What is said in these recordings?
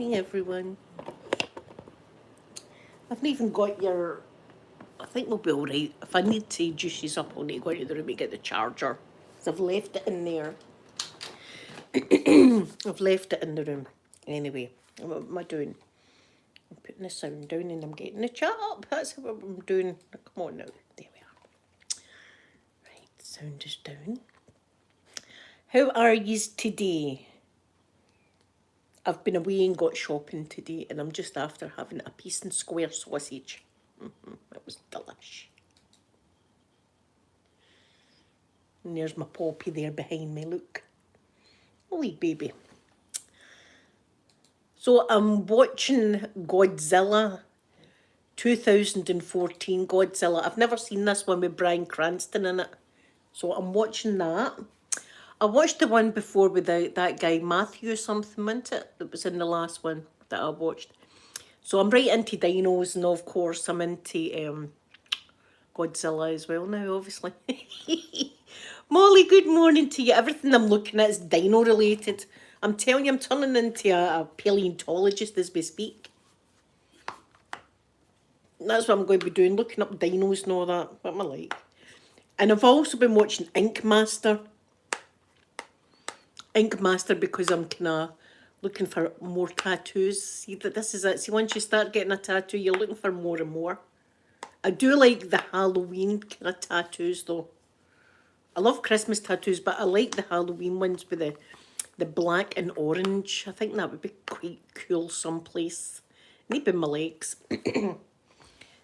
Hey everyone. I've not even got your. I think we'll be alright. If I need to juice these up, I'll need to go into the room and get the charger. So I've left it in there. I've left it in the room. Anyway, what am I doing? I'm putting the sound down and I'm getting the chat up. That's what I'm doing. Come on now. There we are. Right, sound is down. How are yous today? I've been away and got shopping today and I'm just after having a piece and square sausage. It was delish. And there's my Poppy there behind me, look. Oh, wee baby. So I'm watching Godzilla, 2014 Godzilla. I've never seen this one with Bryan Cranston in it. So I'm watching that. I watched the one before with that guy, Matthew something, wasn't it? That was in the last one that I watched. So I'm right into dinos, and of course I'm into Godzilla as well now, obviously. Molly, good morning to you. Everything I'm looking at is dino related. I'm telling you, I'm turning into a paleontologist as we speak. And that's what I'm going to be doing, looking up dinos and all that. What am I like? And I've also been watching Ink Master. Ink Master because I'm kind of looking for more tattoos. See, that this is it. See, once you start getting a tattoo, you're looking for more and more. I do like the Halloween kind of tattoos though. I love Christmas tattoos, but I like the Halloween ones with the black and orange. I think that would be quite cool someplace. Maybe my legs.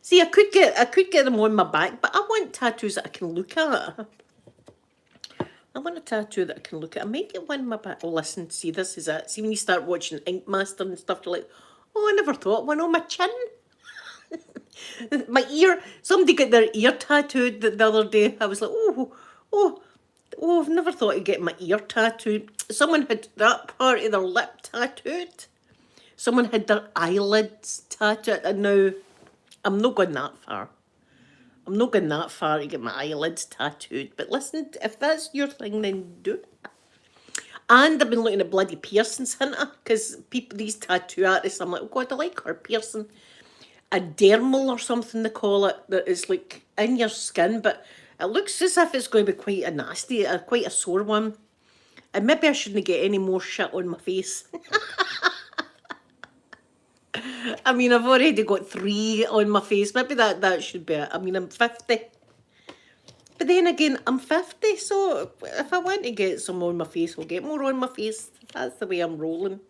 See, I could get them on my back, but I want tattoos that I can look at. I want a tattoo that I can look at. I might get one on my back. Oh, listen, see, this is it. See, when you start watching Ink Master and stuff, you're like, oh, I never thought one on my chin. My ear, somebody got their ear tattooed the other day. I was like, oh, I've never thought of getting my ear tattooed. Someone had that part of their lip tattooed. Someone had their eyelids tattooed. And now, I'm not going that far. I'm not going that far to get my eyelids tattooed. But listen, if that's your thing, then do it. And I've been looking at bloody piercings, haven't I? Because people, these tattoo artists, I'm like, oh God, I like her piercing. A dermal or something they call it, that is like in your skin, but it looks as if it's going to be quite a nasty, quite a sore one. And maybe I shouldn't get any more shit on my face. I mean, I've already got 3 on my face. Maybe that should be it. I mean, I'm 50. But then again, I'm 50, so if I want to get some on my face, I'll get more on my face. That's the way I'm rolling.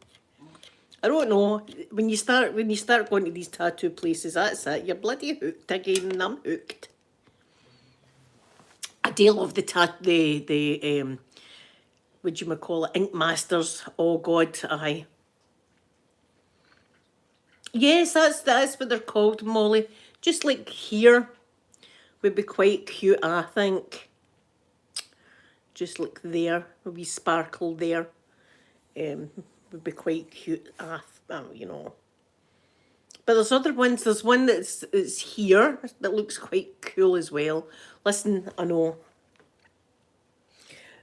I don't know. When you start going to these tattoo places, that's it. You're bloody hooked again, and I'm hooked. I do love the what you might call it, Ink Masters. Oh God, aye. Yes, that's what they're called, Molly. Just like here would be quite cute, I think. Just like there, a wee sparkle there. Would be quite cute, you know. But there's other ones. There's one that's here that looks quite cool as well. Listen, I know.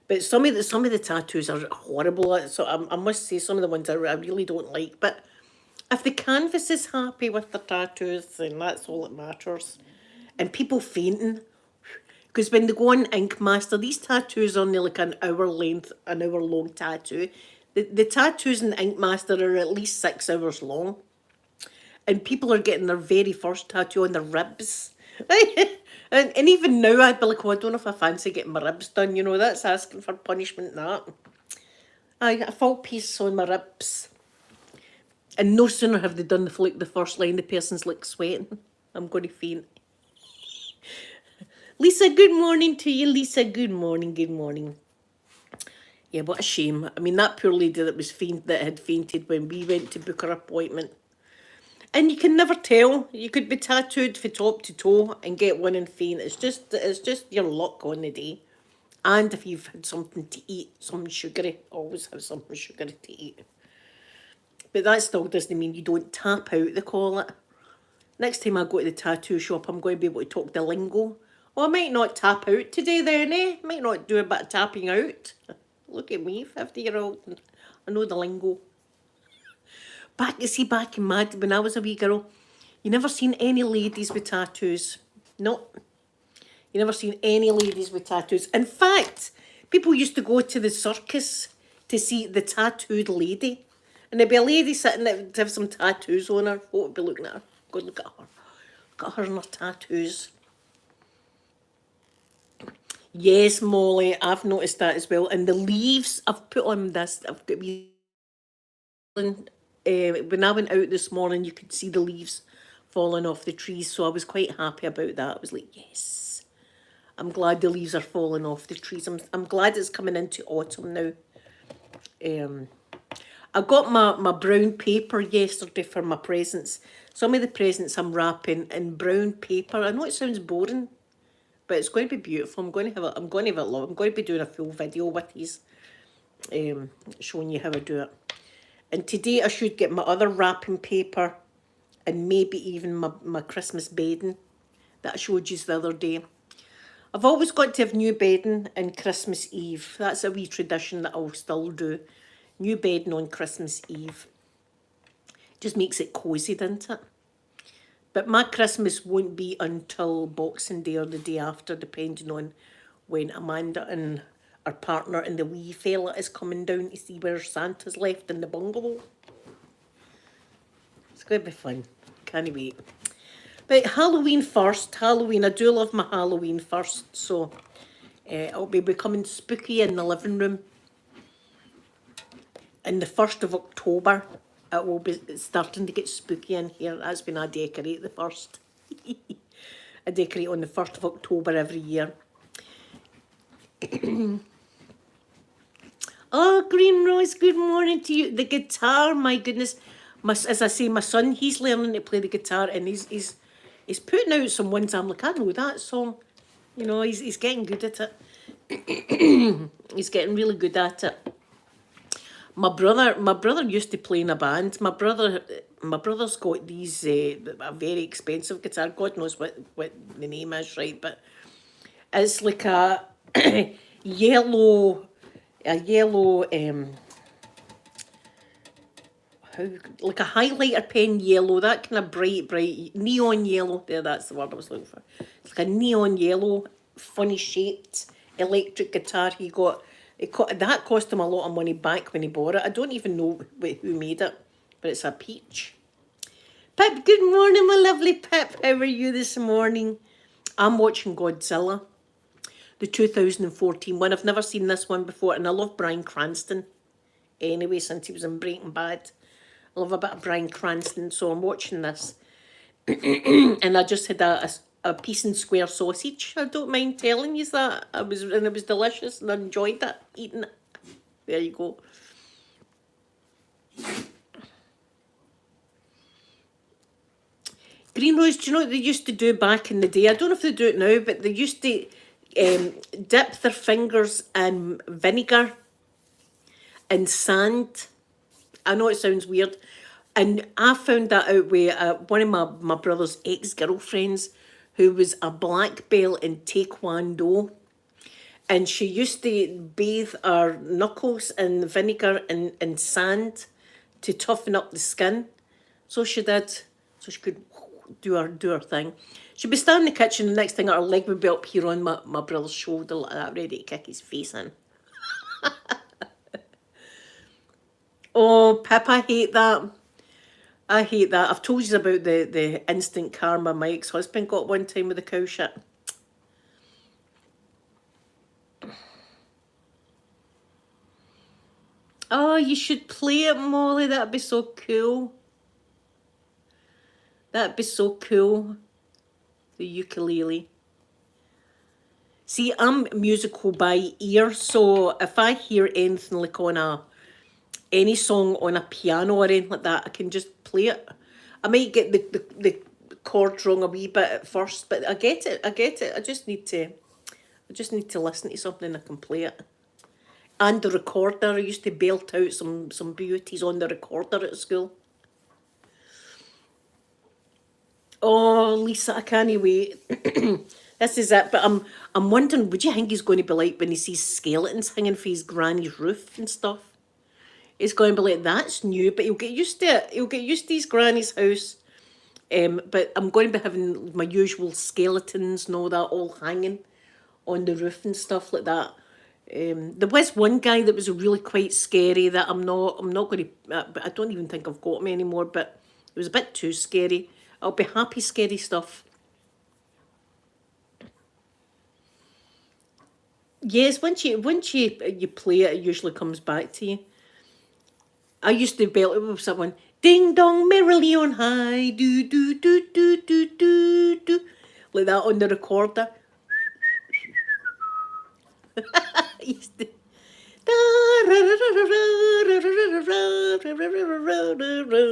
But some of the tattoos are horrible. So I must say some of the ones I really don't like. But if the canvas is happy with the tattoos, then that's all that matters. And people fainting. Because when they go on Ink Master, these tattoos are only like an hour length, an hour long tattoo. The tattoos in Ink Master are at least 6 hours long. And people are getting their very first tattoo on their ribs. and even now I'd be like, oh, I don't know if I fancy getting my ribs done, you know, that's asking for punishment, that. A full piece on my ribs. And no sooner have they done the first line, the person's like sweating. I'm going to faint. Lisa, good morning to you. Lisa, good morning, good morning. Yeah, what a shame. I mean, that poor lady that had fainted when we went to book her appointment. And you can never tell. You could be tattooed from top to toe and get one and faint. It's just your luck on the day. And if you've had something to eat, something sugary, always have something sugary to eat. But that still doesn't mean you don't tap out, they call it. Next time I go to the tattoo shop, I'm going to be able to talk the lingo. Oh, I might not tap out today then, eh? Might not do a bit of tapping out. Look at me, 50-year-old. I know the lingo. Back in my, when I was a wee girl, you never seen any ladies with tattoos. No, you never seen any ladies with tattoos. In fact, people used to go to the circus to see the tattooed lady. And there'd be a lady sitting there to have some tattoos on her. What would be looking at her? Go look at her. Look at her and her tattoos. Yes, Molly, I've noticed that as well. And the leaves, I've put on this, I've got wee when I went out this morning, you could see the leaves falling off the trees, so I was quite happy about that. I was like, yes, I'm glad the leaves are falling off the trees. I'm glad it's coming into autumn now. I got my brown paper yesterday for my presents. Some of the presents I'm wrapping in brown paper. I know it sounds boring, but it's going to be beautiful. I'm going to have I'm going to be doing a full video with these, showing you how I do it. And today I should get my other wrapping paper and maybe even my Christmas bedding that I showed you the other day. I've always got to have new bedding on Christmas Eve. That's a wee tradition that I'll still do. New bedding on Christmas Eve. Just makes it cosy, doesn't it? But my Christmas won't be until Boxing Day or the day after, depending on when Amanda and our partner and the wee fella is coming down to see where Santa's left in the bungalow. It's going to be fun. Can't wait. But Halloween first. Halloween. I do love my Halloween first. So it'll be becoming spooky in the living room. And the 1st of October, it will be starting to get spooky in here. That's when I decorate the 1st. I decorate on the 1st of October every year. Oh, Green Rose, good morning to you. The guitar, my goodness. As I say, my son, he's learning to play the guitar, and he's putting out some ones. I'm like, I know that song. You know, he's getting good at it. He's getting really good at it. My brother used to play in a band. My brother's got these a very expensive guitar. God knows what the name is, right? But it's like a yellow like a highlighter pen yellow, that kind of bright neon yellow. There, that's the word I was looking for. It's like a neon yellow, funny shaped electric guitar he got. That cost him a lot of money back when he bought it. I don't even know who made it, but it's a peach. Pip, good morning, my lovely Pip. How are you this morning? I'm watching Godzilla, the 2014 one. I've never seen this one before, and I love Bryan Cranston anyway, since he was in Breaking Bad. I love a bit of Bryan Cranston, so I'm watching this. And I just had a piece and square sausage. I don't mind telling you that. It was delicious, and I enjoyed it, eating it. There you go. Green Rose, do you know what they used to do back in the day? I don't know if they do it now, but they used to dip their fingers in vinegar and sand. I know it sounds weird. And I found that out with one of my brother's ex-girlfriends, who was a black belt in Taekwondo. And she used to bathe her knuckles in vinegar and sand to toughen up the skin. So she did. So she could do her thing. She'd be standing in the kitchen, the next thing her leg would be up here on my brother's shoulder like that, ready to kick his face in. Oh, Pip, I hate that. I hate that. I've told you about the instant karma my ex-husband got one time with the cow shit. Oh, you should play it, Molly. That'd be so cool. That'd be so cool. The ukulele. See, I'm musical by ear, so if I hear anything like any song on a piano or anything like that, I can just play it. I might get the chords wrong a wee bit at first, but I get it. I just need to listen to something and I can play it. And the recorder, I used to belt out some beauties on the recorder at school. Oh, Lisa, I can't wait. This is it. But I'm wondering, what do you think he's going to be like when he sees skeletons hanging from his granny's roof and stuff? He's going to be like, that's new, but he'll get used to it. He'll get used to his granny's house. But I'm going to be having my usual skeletons and all that all hanging on the roof and stuff like that. There was one guy that was really quite scary that I'm not going to, I don't even think I've got him anymore, but it was a bit too scary. I'll be happy scary stuff. Yes, once you play it, it usually comes back to you. I used to belt it with someone. Ding dong merrily on high, do do do do do do do, like that on the recorder. I used to.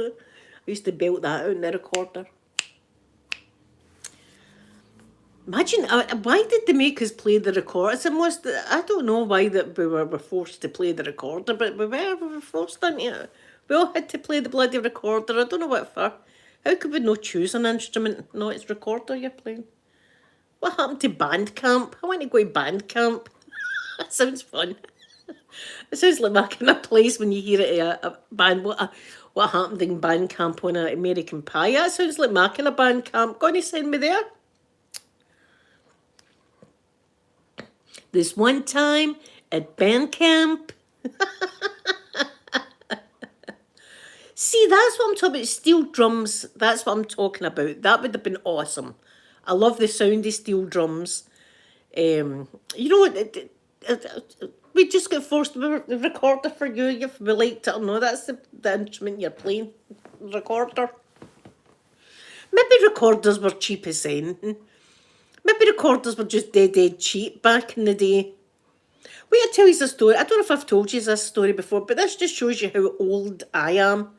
I used to belt that out on the recorder. Imagine, why did they make us play the recorder? It's almost, I don't know why that we were forced to play the recorder, but we were forced into it. We all had to play the bloody recorder. I don't know what for. How could we not choose an instrument? No, it's recorder you're playing. What happened to band camp? I want to go to band camp. That sounds fun. It sounds like my kind of place when you hear it a band. What happened in band camp on American Pie? That sounds like my kind of band camp. Going to send me there? This one time at band camp. See, that's what I'm talking about. Steel drums. That's what I'm talking about. That would have been awesome. I love the sound of steel drums. You know, we just got forced to record it for you if we liked it or no. That's the instrument you're playing. Recorder. Maybe recorders were cheap as anything. Maybe recorders were just dead cheap back in the day. Wait, I'll tell you a story. I don't know if I've told you this story before, but this just shows you how old I am.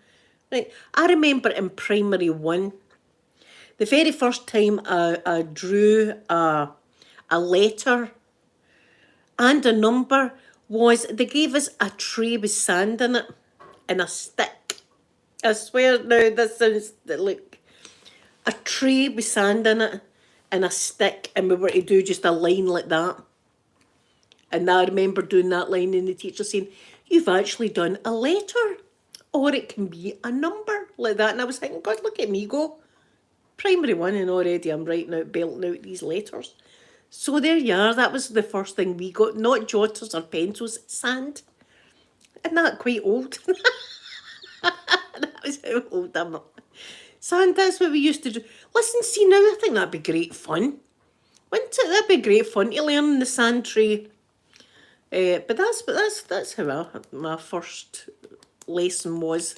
Right, I remember in primary 1, the very first time I drew a letter and a number was they gave us a tray with sand in it and a stick. I swear now, this sounds like a tray with sand in it and a stick, and we were to do just a line like that. And I remember doing that line and the teacher saying, you've actually done a letter, or it can be a number, like that. And I was thinking, God, look at me go. Primary 1 and already I'm belting out these letters. So there you are, that was the first thing we got, not jotters or pencils, sand. Isn't that quite old? That was how old I'm. Sand, that's what we used to do. Listen, see now, I think that'd be great fun. Wouldn't it? That'd be great fun to learn the sand tray. But that's how my first lesson was.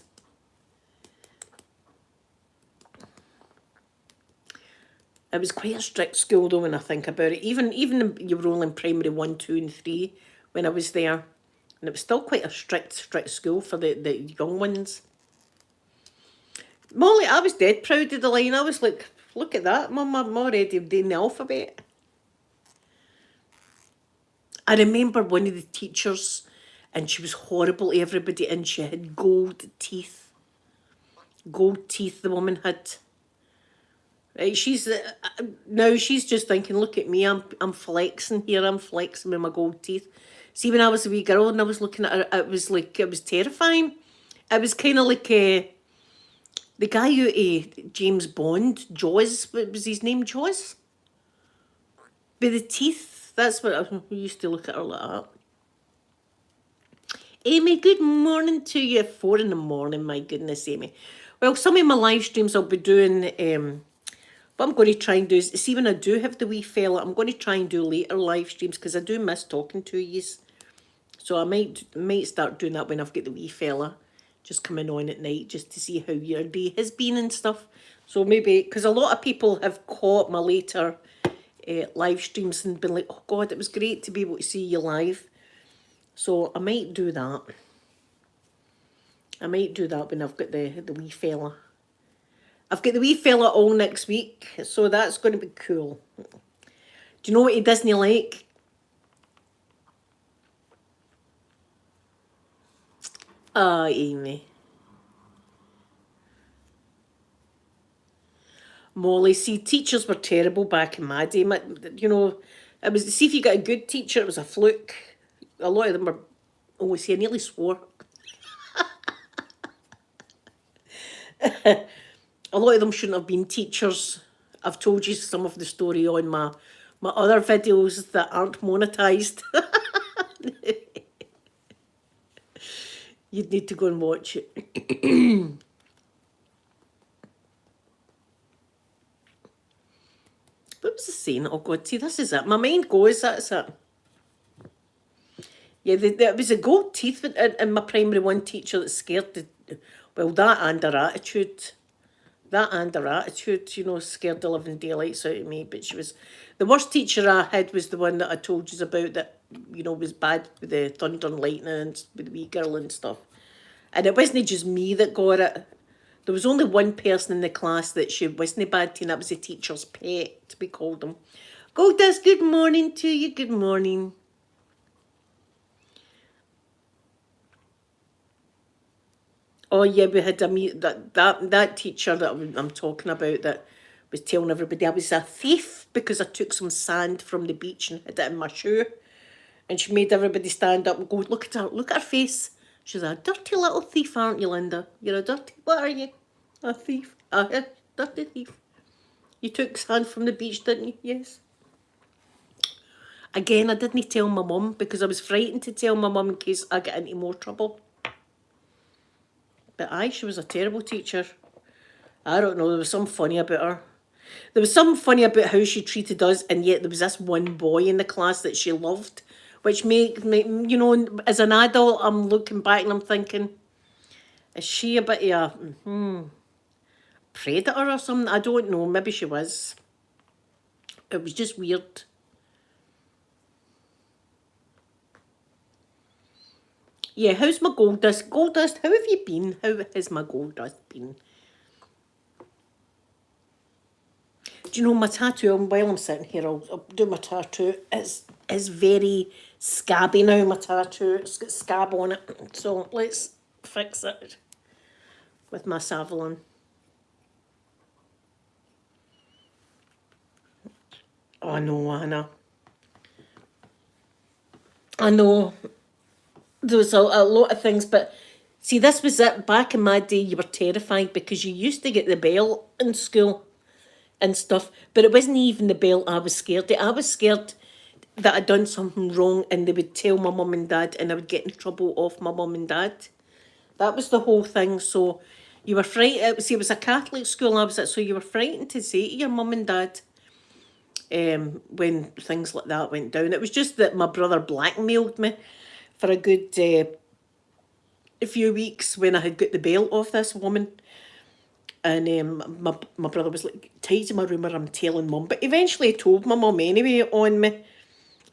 It was quite a strict school though when I think about it. Even you were only in primary 1, 2 and 3 when I was there. And it was still quite a strict school for the young ones. Molly, I was dead proud of the line. I was like, look at that, Mum, I'm already doing the alphabet. I remember one of the teachers, and she was horrible to everybody, and she had gold teeth. Gold teeth the woman had. Right, she's now she's just thinking, look at me, I'm flexing here, I'm flexing with my gold teeth. See, when I was a wee girl and I was looking at her, it was terrifying. It was kind of like the guy who James Bond, Jaws, what was his name, Jaws? With the teeth, that's what I used to look at her like that. Amy, good morning to you. 4 in the morning, my goodness, Amy. Well, some of my live streams I'll be doing, what I'm going to try and do is, see when I do have the wee fella, I'm going to try and do later live streams because I do miss talking to yous. So I might start doing that when I've got the wee fella just coming on at night just to see how your day has been and stuff. So maybe, because a lot of people have caught my later live streams and been like, oh God, it was great to be able to see you live. So I might do that. I might do that when I've got the wee fella. I've got the wee fella all next week, so that's going to be cool. Do you know what he doesn't like? Ah, Amy. Molly, see, teachers were terrible back in my day. You know, it was, see if you got a good teacher, it was a fluke. A lot of them were, oh, see, I nearly swore. A lot of them shouldn't have been teachers. I've told you some of the story on my other videos that aren't monetized. You'd need to go and watch it. What was I saying? Oh God, see, this is it. My mind goes, that's it. Yeah, there was a gold teeth in my primary one teacher that scared well, that and her attitude. That and her attitude, scared the living daylights out of me. But she was, the worst teacher I had was the one that I told you about that, was bad with the thunder and lightning and with the wee girl and stuff. And it wasn't just me that got it. There was only one person in the class that she wasn't bad to, and that was the teacher's pet, we called him. Goldust, good morning to you, good morning. Oh yeah, we had that teacher that I'm talking about that was telling everybody I was a thief because I took some sand from the beach and hid it in my shoe. And she made everybody stand up and go, look at her face. She's a dirty little thief, aren't you, Linda? You're a dirty, what are you? A thief. A dirty thief. You took sand from the beach, didn't you? Yes. Again, I didn't tell my mum because I was frightened to tell my mum in case I get into more trouble. But aye, she was a terrible teacher. I don't know, there was something funny about her. There was something funny about how she treated us, and yet there was this one boy in the class that she loved, which made me, as an adult, I'm looking back and I'm thinking, is she a bit of a predator or something? I don't know, maybe she was. It was just weird. Yeah, how's my Goldust? Goldust, how have you been? How has my Goldust been? Do you know my tattoo? While I'm sitting here, I'll do my tattoo. It's very scabby now, my tattoo. It's got scab on it. So let's fix it with my Savlon. Oh no, Anna. I know. There was a lot of things, but see, this was it. Back in my day, you were terrified because you used to get the bell in school and stuff, but it wasn't even the bell I was scared of. I was scared that I'd done something wrong and they would tell my mum and dad and I would get in trouble off my mum and dad. That was the whole thing. So you were frightened. See, it was a Catholic school I was at, so you were frightened to say to your mum and dad when things like that went down. It was just that my brother blackmailed me for a good a few weeks when I had got the bail off this woman. And my brother was like, tight in my room or I'm telling mum. But eventually I told my mum anyway on me.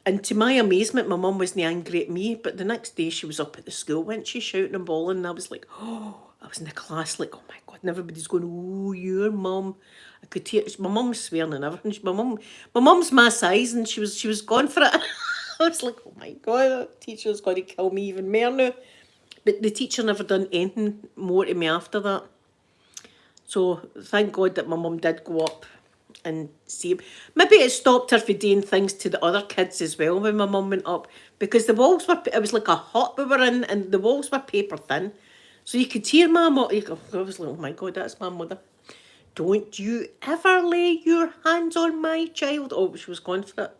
And to my amazement, my mum wasn't angry at me. But the next day she was up at the school, went she shouting and bawling. And I was like, oh, I was in the class like, oh my God. And everybody's going, oh, your mum. I could hear, my mum was swearing and everything. My mum's my size and she was gone for it. I was like, oh my God, that teacher's going to kill me even more now. But the teacher never done anything more to me after that. So thank God that my mum did go up and see. Maybe it stopped her from doing things to the other kids as well when my mum went up. Because the walls were, it was like a hut we were in and the walls were paper thin. So you could hear my mum, I was like, oh my God, that's my mother. Don't you ever lay your hands on my child. Oh, she was gone for it.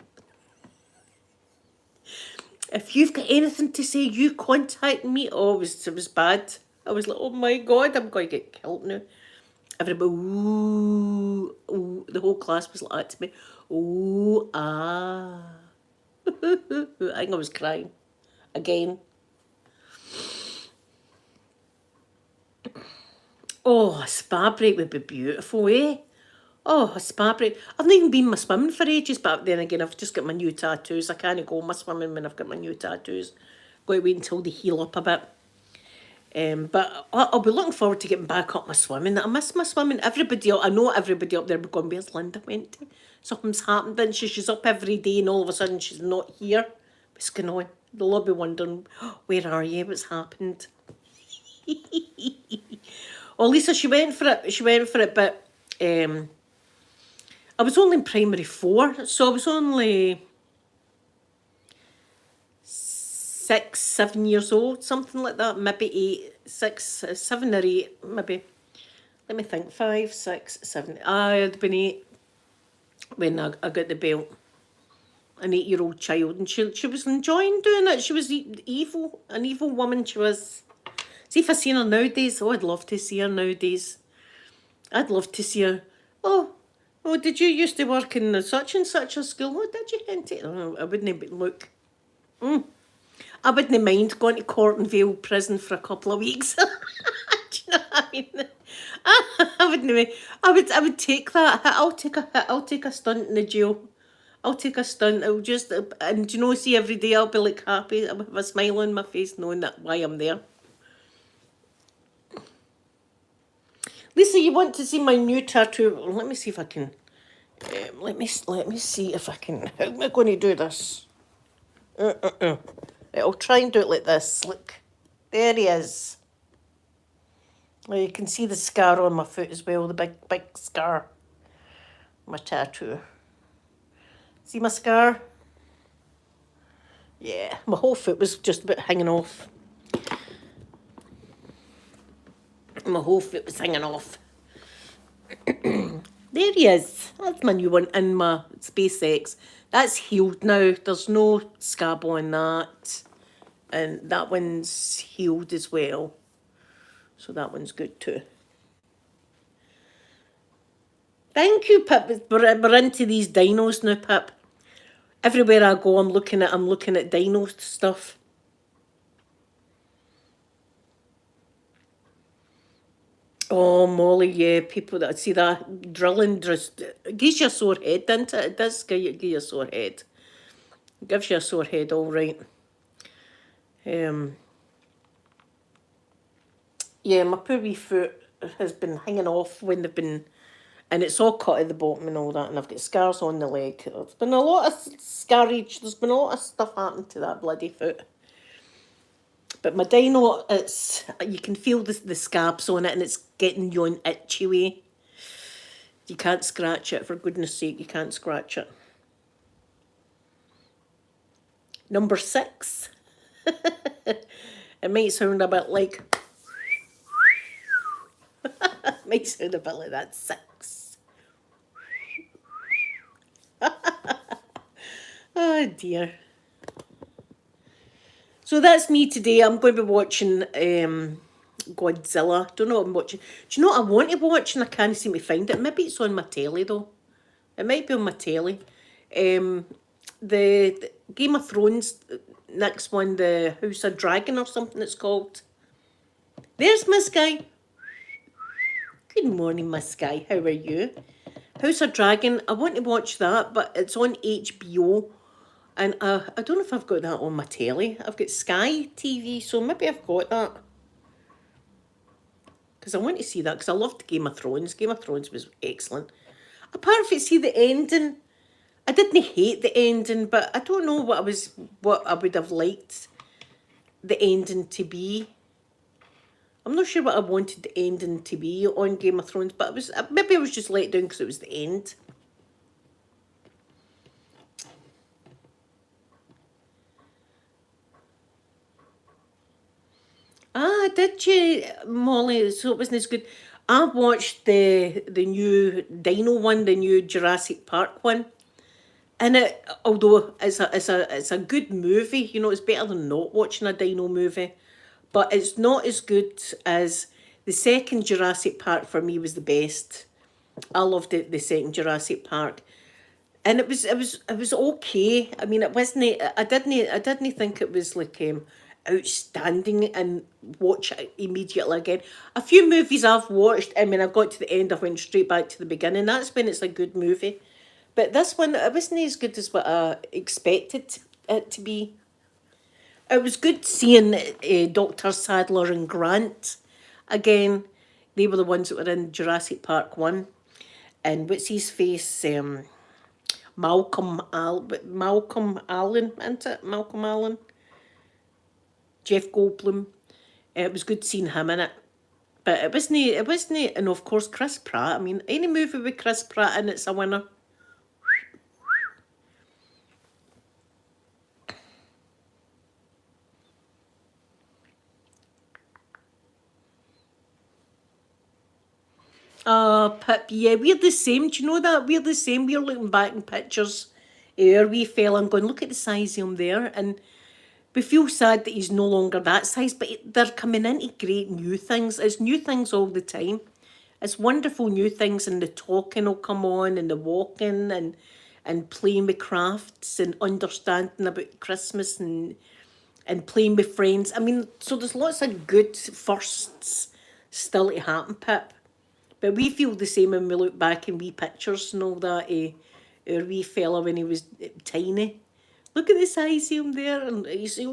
If you've got anything to say, you contact me. Oh, it was bad. I was like, oh my God, I'm going to get killed now. Everybody, ooh, ooh, the whole class was like that to me. Ooh, ah. I think I was crying. Again. Oh, a spa break would be beautiful, eh? Oh, a spa break. I've not even been my swimming for ages, but then again, I've just got my new tattoos. I can't go my swimming when I've got my new tattoos. Got to wait until they heal up a bit. But I'll be looking forward to getting back up my swimming. I miss my swimming. I know everybody up there will be going, where's Linda went to? Something's happened, and she's up every day and all of a sudden she's not here. What's going on? They'll all be wondering, where are you? What's happened? Well, Lisa, she went for it, but I was only in primary 4, so I was only 6, 7 years old, something like that, maybe 8, 6, 7 or 8, maybe. let me think, 5, 6, 7. I had been 8 when I got the belt. An 8-year-old child, and she was enjoying doing it. She was evil, an evil woman she was. See if I seen her nowadays, oh, I'd love to see her nowadays. I'd love to see her. Oh, did you used to work in such and such a school? Oh, did you hint it? Oh, I wouldn't look. I wouldn't mind going to Cortonvale prison for a couple of weeks. Do you know what I mean? I wouldn't. I would take that hit. I'll take a hit. I'll take a stunt in the jail. I'll take a stunt. I'll just and you know, see every day I'll be like happy. I'll have a smile on my face, knowing that why I'm there. Lisa, you want to see my new tattoo? Let me see if I can. Let me see if I can. How am I going to do this? Right, I'll try and do it like this. Look, there he is. Well, you can see the scar on my foot as well. The big scar. My tattoo. See my scar? Yeah, my whole foot was just about hanging off. My whole foot was hanging off. There he is. That's my new one in my SpaceX. That's healed now. There's no scab on that. And that one's healed as well. So that one's good too. Thank you, Pip. We're into these dinos now, Pip. Everywhere I go, I'm looking at dino stuff. Oh, Molly, yeah, people that see that drilling just gives you a sore head, doesn't it? It does give you a sore head. It gives you a sore head, all right. Yeah, my poor wee foot has been hanging off when they've been, and it's all cut at the bottom and all that, and I've got scars on the leg. There's been a lot of scarage. There's been a lot of stuff happened to that bloody foot. But my dino, you can feel the scabs on it, and it's getting you an itchy way. You can't scratch it, for goodness sake, you can't scratch it. Number 6. It might sound a bit like... it might sound a bit like that. 6. Oh dear. So that's me today. I'm going to be watching Godzilla. Don't know what I'm watching. Do you know what I want to watch and I can't seem to find it? Maybe it's on my telly though. It might be on my telly. The Game of Thrones next one, the House of Dragon or something it's called. There's Miss Guy. Good morning, Miss Guy. How are you? House of Dragon. I want to watch that, but it's on HBO. And I don't know if I've got that on my telly. I've got Sky TV, so maybe I've got that. Because I want to see that, because I loved Game of Thrones. Game of Thrones was excellent. Apart from, see, the ending, I didn't hate the ending, but I don't know what I would have liked the ending to be. I'm not sure what I wanted the ending to be on Game of Thrones, but maybe I was just let down because it was the end. Ah, did you, Molly? So it wasn't as good. I watched the new Dino one, the new Jurassic Park one, and although it's a good movie, you know, it's better than not watching a dino movie, but it's not as good as the second Jurassic Park. For me, was the best. I loved it, the second Jurassic Park, and it was okay. I mean, it wasn't. I didn't think it was like outstanding and watch it immediately again. A few movies I've watched, I mean, I got to the end, I went straight back to the beginning. That's when it's a good movie. But this one, it wasn't as good as what I expected it to be. It was good seeing Dr. Sadler and Grant again. They were the ones that were in Jurassic Park 1. And what's his face? Malcolm Allen, isn't it? Malcolm Allen. Jeff Goldblum. It was good seeing him in it. But it wasn't, and of course Chris Pratt. I mean, any movie with Chris Pratt in it's a winner. Pip, yeah, we're the same. Do you know that? We're the same. We're looking back in pictures of our wee fella and going, look at the size of him there. And we feel sad that he's no longer that size, but they're coming into great new things. It's new things all the time. It's wonderful new things, and the talking will come on, and the walking, and playing with crafts, and understanding about Christmas, and playing with friends. I mean, so there's lots of good firsts still to happen, Pip. But we feel the same when we look back in wee pictures and all that. Our wee fella when he was tiny. Look at the size of him there, and he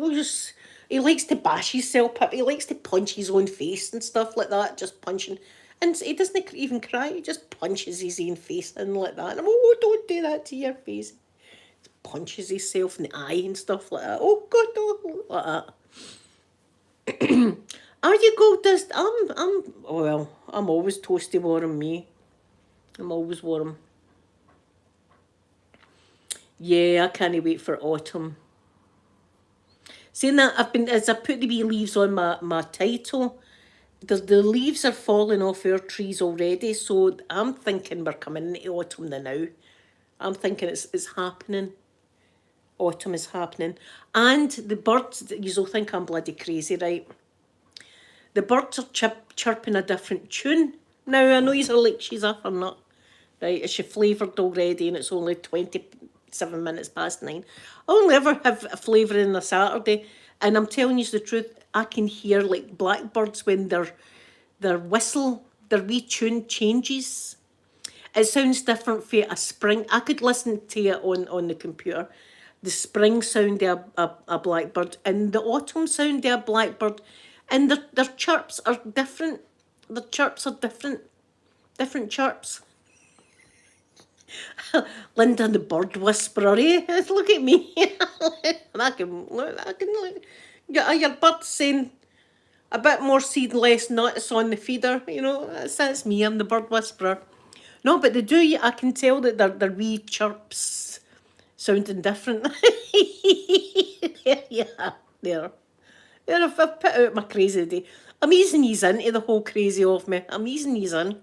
likes to bash himself. He likes to punch his own face and stuff like that. Just punching, and he doesn't even cry. He just punches his own face in like that. And I'm, oh, don't do that to your face. Punches himself in the eye and stuff like that. Oh God, oh, like that. Are you gold dust? I'm always toasty warm, me. I'm always warm. Yeah, I can't wait for autumn. Saying that, as I put the wee leaves on my title, the leaves are falling off our trees already, so I'm thinking we're coming into autumn now. I'm thinking it's happening. Autumn is happening. And the birds, you'll think I'm bloody crazy, right? The birds are chirping a different tune. Now, I know you're like, she's up or not. Right, is she flavoured already and it's only 27 minutes past 9? I only ever have a flavouring on a Saturday, and I'm telling you the truth, I can hear like blackbirds when their whistle, their wee tune changes. It sounds different for a spring. I could listen to it on the computer. The spring sound of a blackbird and the autumn sound of a blackbird, and their chirps are different. The chirps are different chirps. Linda the bird whisperer, eh? Look at me. I can look. Your bird's saying a bit more seed, less nuts on the feeder. You know, that's me. I'm the bird whisperer. No, but they do. I can tell that their wee chirps sounding different. Yeah, there. There, I've put out my crazy day. I'm easing you into the whole crazy of me. I'm easing you in.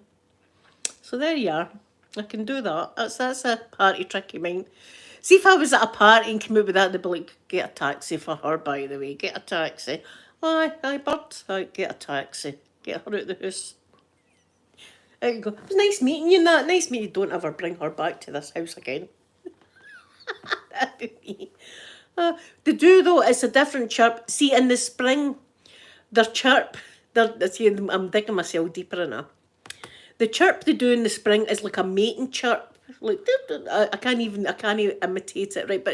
So there you are. I can do that. That's a party trick of mine. See, if I was at a party and came out with that, they'd be like, get a taxi for her, by the way. Get a taxi. Aye, bird. Aye, get a taxi. Get her out the house. There you go. It was nice meeting you and that. Nice meeting you. Don't ever bring her back to this house again. That'd be me. They do, though. It's a different chirp. See, in the spring, their chirp, see, I'm digging myself deeper in it. The chirp they do in the spring is like a mating chirp. Like I can't imitate it right, but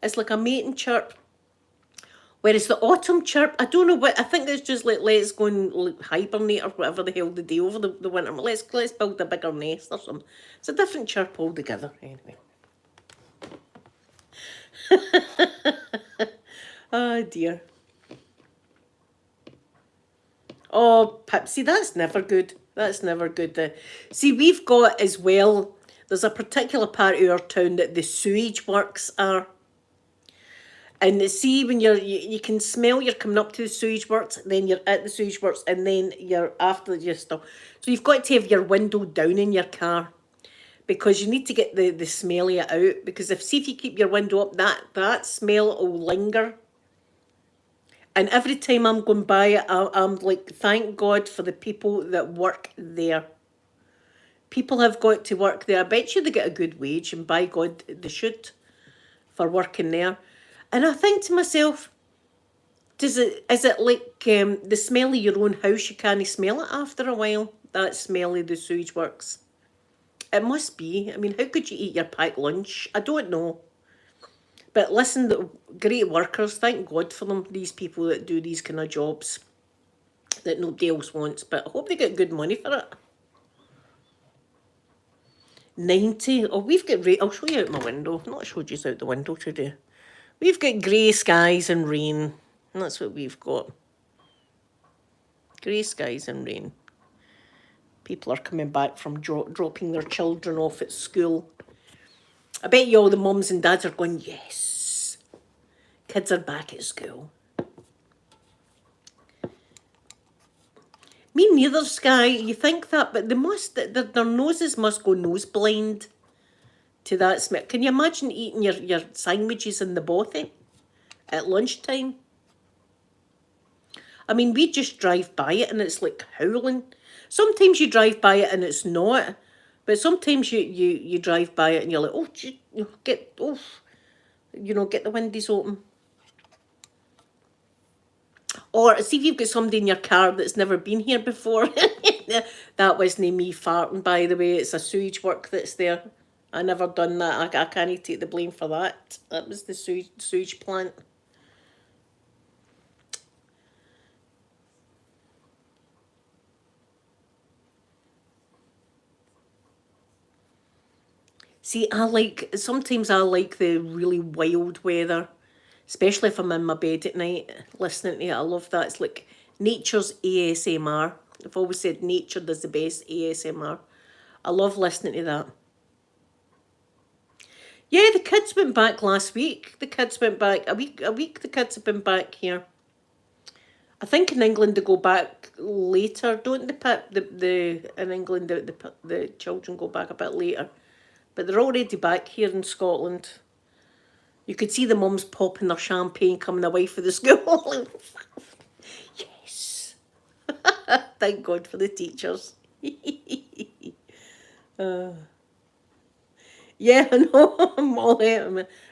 it's like a mating chirp. Whereas the autumn chirp, I don't know what, I think it's just like let's go and like, hibernate or whatever the hell they do over the winter. Let's build a bigger nest or something. It's a different chirp altogether anyway. Oh dear. Oh, Pipsy, that's never good. That's never good. See, we've got as well, there's a particular part of our town that the sewage works are. And see, when you can smell you're coming up to the sewage works, then you're at the sewage works, and then you're after your stuff. So you've got to have your window down in your car, because you need to get the smelly out. Because if you keep your window up, that smell will linger. And every time I'm going by it, I'm like, thank God for the people that work there. People have got to work there. I bet you they get a good wage, and by God, they should, for working there. And I think to myself, is it like the smell of your own house? You can't smell it after a while, that smell of the sewage works. It must be. I mean, how could you eat your packed lunch? I don't know. But listen, the great workers, thank God for them, these people that do these kind of jobs that nobody else wants. But I hope they get good money for it. 90. Oh, we've got rain. I'll show you out my window. I've not showed you out the window today. We've got grey skies and rain. And that's what we've got. Grey skies and rain. People are coming back from dropping their children off at school. I bet you all the mums and dads are going, yes, kids are back at school. Me neither, Sky. You think that, but they must. Their noses must go nose blind to that smell. Can you imagine eating your sandwiches in the bothy at lunchtime? I mean, we just drive by it and it's like howling. Sometimes you drive by it and it's not, but sometimes you drive by it and you're like, oh, get get the windows open. Or see if you've got somebody in your car that's never been here before. That wasn't me farting, by the way. It's a sewage work that's there. I never done that. I can't take the blame for that. That was the sewage plant. See, sometimes I like the really wild weather, especially if I'm in my bed at night listening to it. I love that. It's like nature's ASMR. I've always said nature does the best ASMR. I love listening to that. Yeah, the kids went back last week. The kids went back a week. The kids have been back here. I think in England they go back later, don't they? In England the children go back a bit later, but they're already back here in Scotland. You could see the mums popping their champagne coming away for the school. Yes. Thank God for the teachers. Yeah, I know. Molly,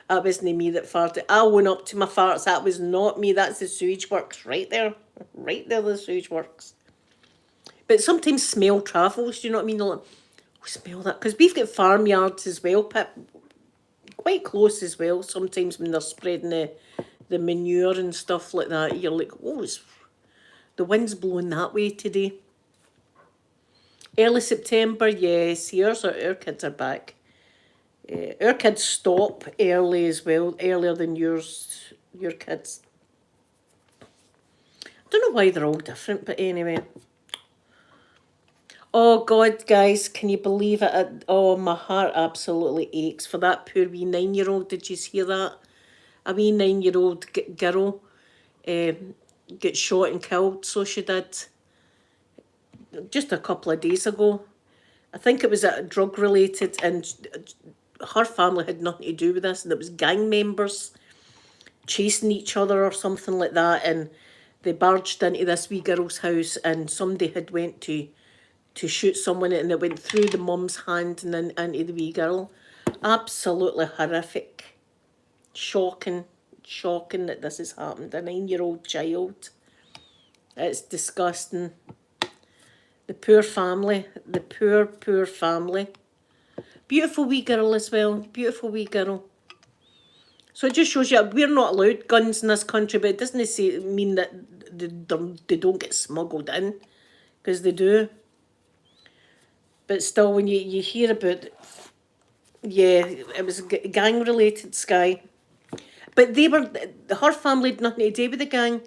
that wasn't me that farted. I went up to my farts. That was not me. That's the sewage works right there. Right there, the sewage works. But sometimes smell travels, do you know what I mean? Like, oh, smell that. Because we've got farmyards as well, Pip. Quite close as well. Sometimes when they're spreading the manure and stuff like that, you're like, oh, the wind's blowing that way today. Early September, yes. Our kids are back. Our kids stop early as well, earlier than your kids. I don't know why they're all different, but anyway. Oh God, guys, can you believe it? Oh, my heart absolutely aches for that poor wee 9-year-old. Did you hear that? A wee 9-year-old girl get shot and killed, so she did. Just a couple of days ago. I think it was drug related, and her family had nothing to do with this, and it was gang members chasing each other or something like that, and they barged into this wee girl's house, and somebody had went to shoot someone, and it went through the mum's hand and then into the wee girl. Absolutely horrific. Shocking that this has happened. A 9-year-old child. It's disgusting. The poor family. The poor family. Beautiful wee girl as well. Beautiful wee girl. So it just shows you we're not allowed guns in this country, but it doesn't mean that they don't get smuggled in, because they do. But still, when you hear about, yeah, it was gang related, Sky. But her family had nothing to do with the gang.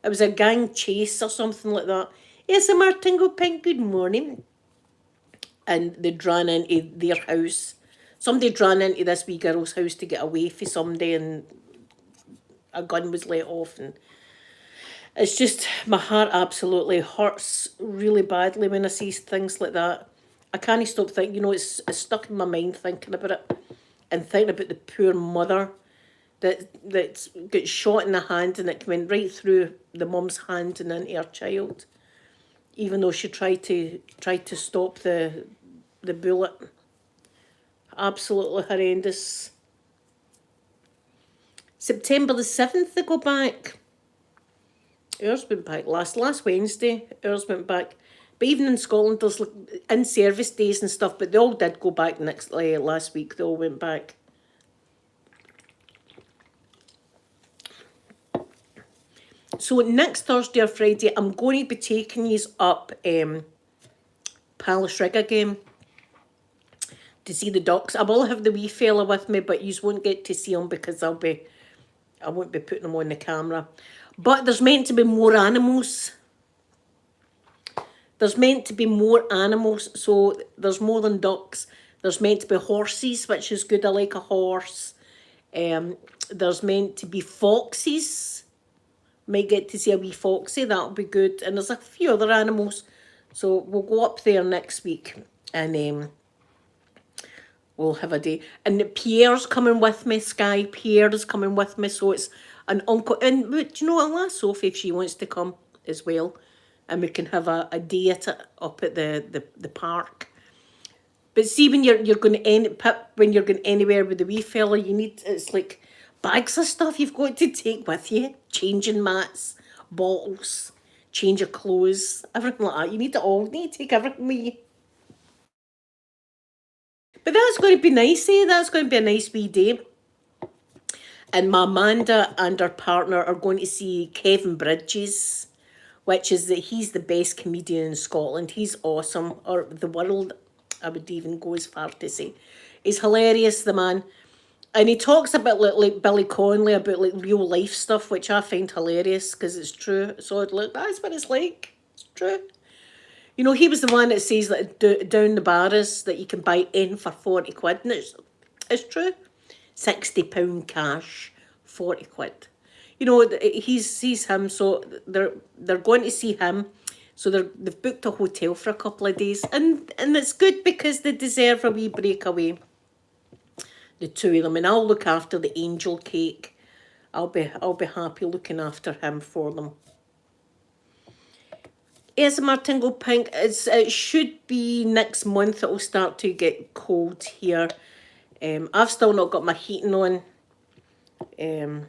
It was a gang chase or something like that. Yes, Martingo Pink, good morning. And they ran into their house. Somebody ran into this wee girl's house to get away from somebody, and a gun was let off. And it's just, my heart absolutely hurts really badly when I see things like that. I can't stop thinking, it's stuck in my mind thinking about it, and thinking about the poor mother that got shot in the hand, and it went right through the mum's hand and into her child, even though she tried to stop the bullet. Absolutely horrendous. September the 7th they go back. Ours went back last Wednesday. Ours went back. But even in Scotland, there's in-service days and stuff, but they all did go back last week. They all went back. So next Thursday or Friday, I'm going to be taking you up Palace Rig again to see the ducks. I will have the wee fella with me, but you won't get to see him because I won't be putting him on the camera. But there's meant to be more animals. There's meant to be more animals, so there's more than ducks. There's meant to be horses, which is good. I like a horse. There's meant to be foxes. Might get to see a wee foxy, that'll be good. And there's a few other animals. So we'll go up there next week and we'll have a day. And Pierre's coming with me, Sky. Pierre is coming with me. So it's an uncle. And do you know what? I'll ask Sophie if she wants to come as well. And we can have a day at it up at the park. But see, when you're going when you're going anywhere with the wee fella, it's like bags of stuff you've got to take with you. Changing mats, bottles, change of clothes, everything like that. You need it all. You need to take everything with you. But that's going to be nice, eh? That's going to be a nice wee day. And my Amanda and her partner are going to see Kevin Bridges, which is that he's the best comedian in Scotland. He's awesome, or the world, I would even go as far to say. He's hilarious, the man. And he talks about like Billy Connolly, about like real life stuff, which I find hilarious because it's true. So look, that's what it's like. It's true. You know, he was the one that says that down the bars that you can buy in for 40 quid. And it's true. £60 cash, 40 quid. You know, he's him, so they're going to see him. So they've booked a hotel for a couple of days. And it's good because they deserve a wee breakaway. The two of them. And I'll look after the angel cake. I'll be happy looking after him for them. ASMR Tingle Pink, it should be next month it'll start to get cold here. I've still not got my heating on. The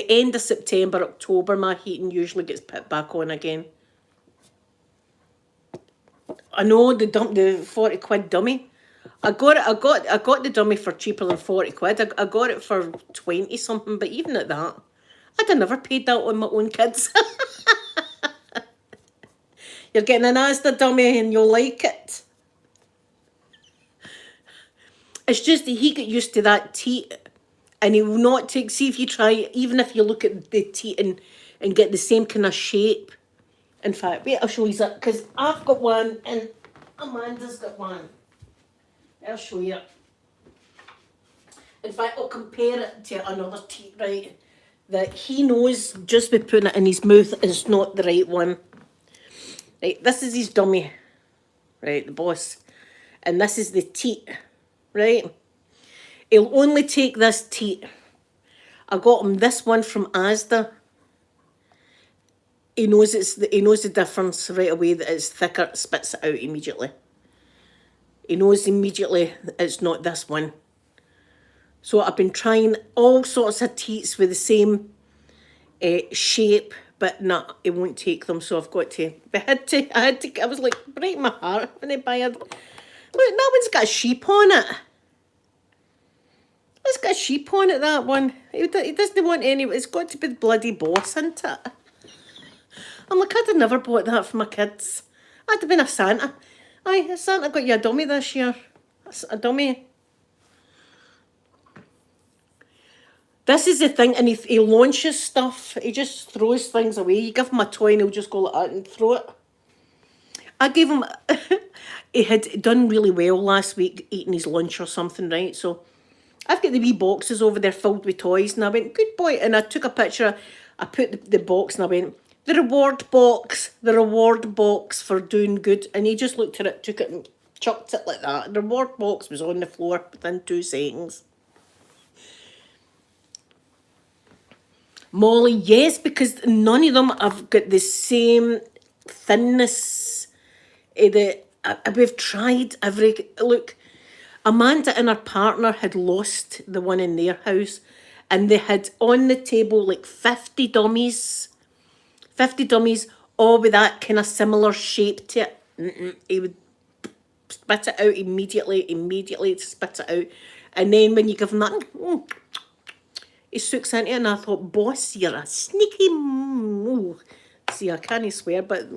end of September, October, my heating usually gets put back on again. I know the 40 quid dummy. I got the dummy for cheaper than 40 quid. I got it for 20 something, but even at that, I'd have never paid that on my own kids. You're getting an Asda dummy and you'll like it. It's just that he got used to that teat and he will not take, see if you try, even if you look at the teat and get the same kind of shape. In fact, wait, I'll show you that, because I've got one and Amanda's got one. I'll show you. In fact, I'll compare it to another teat, right, that he knows just by putting it in his mouth is not the right one. Right, this is his dummy, right, the boss. And this is the teat, right? He'll only take this teat. I got him this one from Asda. He knows the difference right away, that it's thicker, spits it out immediately. He knows immediately it's not this one. So I've been trying all sorts of teats with the same shape, but no, it won't take them. So I've got to. I was like, break my heart when I buy it. Look, that one's got a sheep on it. It's got a sheep on it, that one. He doesn't want any. It's got to be the bloody boss, isn't it? I'm like, I'd have never bought that for my kids. I'd have been a Santa. Aye, Santa got you a dummy this year. A dummy. This is the thing, and he launches stuff. He just throws things away. You give him a toy and he'll just go like that and throw it. I gave him, he had done really well last week eating his lunch or something, right? So I've got the wee boxes over there filled with toys, and I went, good boy. And I took a picture, I put the box and I went, the reward box for doing good. And he just looked at it, took it and chucked it like that. The reward box was on the floor within 2 seconds. Molly, yes, because none of them have got the same thinness. We've tried every... Look, Amanda and her partner had lost the one in their house, and they had on the table like 50 dummies. 50 dummies, all with that kind of similar shape to it. He would spit it out immediately spit it out. And then when you give him that... He sucks into it, and I thought, boss, you're a sneaky... See, I can't swear, but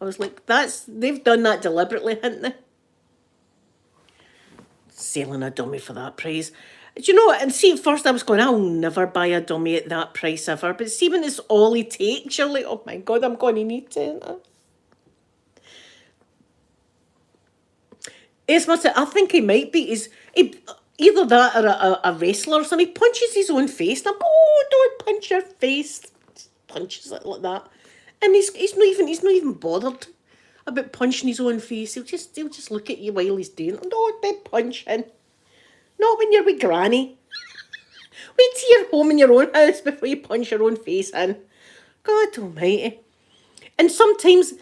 I was like, they've done that deliberately, haven't they? Selling a dummy for that price. Do you know what? And see, at first I was going, I'll never buy a dummy at that price ever. But see, when it's all he takes, you're like, oh my God, I'm going to need to. I think he might be. Either that or a wrestler or something. He punches his own face. And I'm, oh, don't punch your face. punches it like that. And he's not even bothered about punching his own face. He'll just look at you while he's doing it. No, big punching. Not when you're with Granny. Wait till you're home in your own house before you punch your own face in. God almighty. And sometimes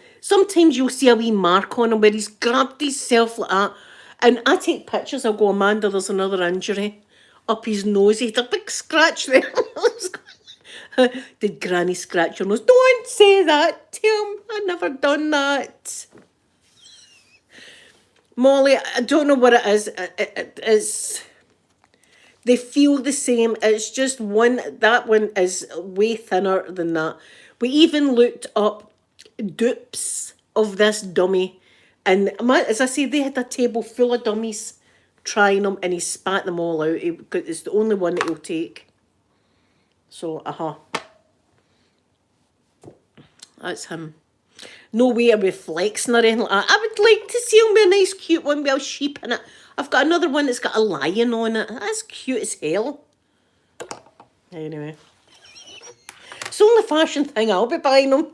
you'll see a wee mark on him where he's grabbed himself like that. And I take pictures, I'll go, Amanda, there's another injury. Up his nose, he had a big scratch there. Did Granny scratch your nose? Don't say that, Tim. I never done that. Molly, I don't know what it is. It is... They feel the same. It's just that one is way thinner than that. We even looked up dupes of this dummy. And as I say, they had a table full of dummies trying them, and he spat them all out. It's the only one that he'll take. So, that's him. No way are we flexing or anything like that. I would like to see him with a nice cute one with a sheep in it. I've got another one that's got a lion on it. That's cute as hell. Anyway. It's the only fashion thing I'll be buying them.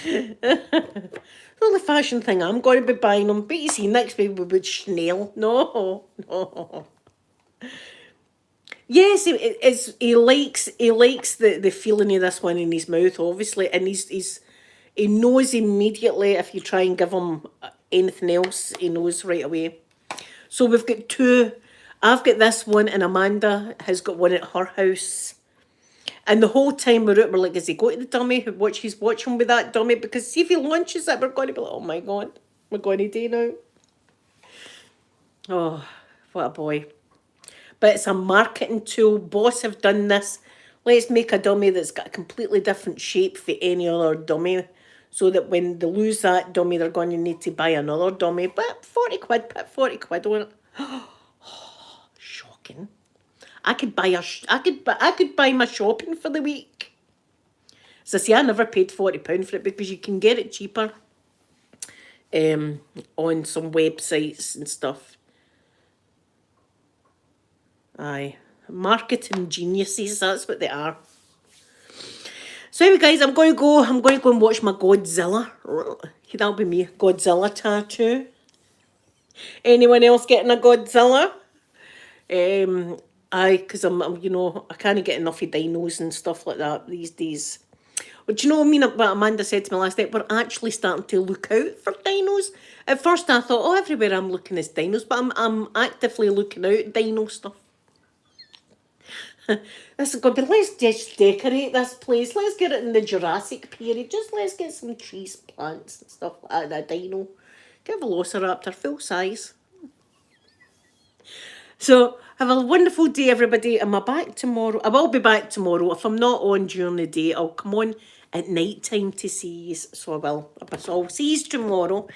The only fashion thing I'm going to be buying them. But you see, next week we would Chanel. No. Yes, he likes the feeling of this one in his mouth, obviously, and he knows immediately if you try and give him anything else, he knows right away. So we've got two. I've got this one, and Amanda has got one at her house. And the whole time we're out, we're like, is he going to the dummy? He's watching with that dummy, because see if he launches it, we're going to be like, oh my God, we're going to do now. Oh, what a boy. But it's a marketing tool. Boss have done this. Let's make a dummy that's got a completely different shape for any other dummy, so that when they lose that dummy, they're going to need to buy another dummy. But 40 quid, put 40 quid on it. Oh, shocking. I could buy my shopping for the week. As I say, I never paid £40 for it, because you can get it cheaper on some websites and stuff. Aye, marketing geniuses, that's what they are. So anyway, guys, I'm going to go and watch my Godzilla. That'll be me, Godzilla tattoo. Anyone else getting a Godzilla? Because I'm I can't get enough of dinos and stuff like that these days. But do you know what I mean? What Amanda said to me last night, we're actually starting to look out for dinos. At first I thought, oh, everywhere I'm looking is dinos, but I'm actively looking out at dino stuff. This is going to be, let's just decorate this place. Let's get it in the Jurassic period. Just let's get some trees, plants and stuff like that. Dino. Get a Velociraptor, full size. So, have a wonderful day, everybody. Am I back tomorrow? I will be back tomorrow. If I'm not on during the day, I'll come on at night time to see you. So I will. So I'll see you tomorrow.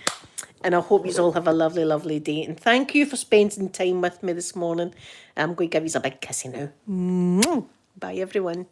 And I hope you all have a lovely, lovely day. And thank you for spending time with me this morning. I'm going to give you a big kissy now. Bye, everyone.